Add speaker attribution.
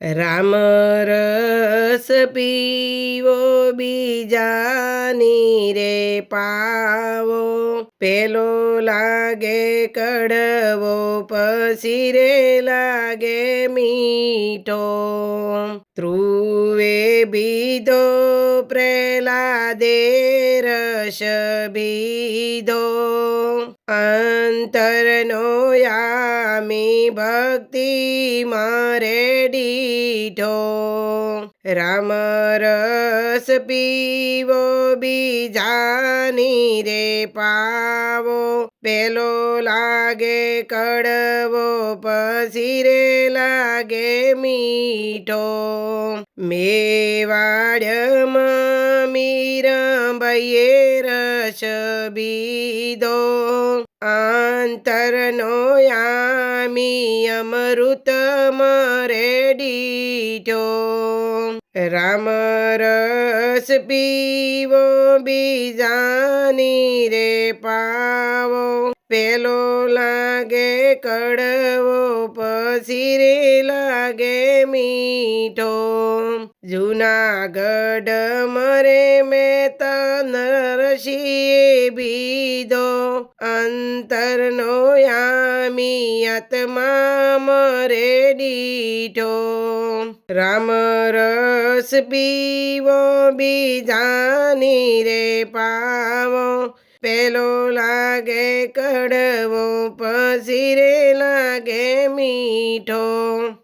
Speaker 1: રામ રસ પીવો બીજાની રે પાવો, પેલો લાગે કડવો પછી રે લાગે મીઠો. ધ્રુવે બીધો પ્રહલાદે રસ બીધો, અંતરનો યામી ભક્તિ મારે દીઠો. રામ રસ પીવો બીજાની રે પાવો, પેલો લાગે કડવો પછી રે લાગે મીઠો. મેવાડમાં મીરાબાઈએ રસ બીધો, અંતરનો યામી અમૃત મારે દીઠો. રામ રસ પીવો બીજાની રે પાવો, પેલો લાગે કડવો પછી રે લાગે મીઠો. જૂનાગઢ મરે મહેતા નરસિંહે બીધો, અંતરનો યામી આત્મા મરે દીઠો. રામ રસ પીવો બીજાની રે પાવો, પેલો લાગે કડવો પછી રે લાગે મીઠો.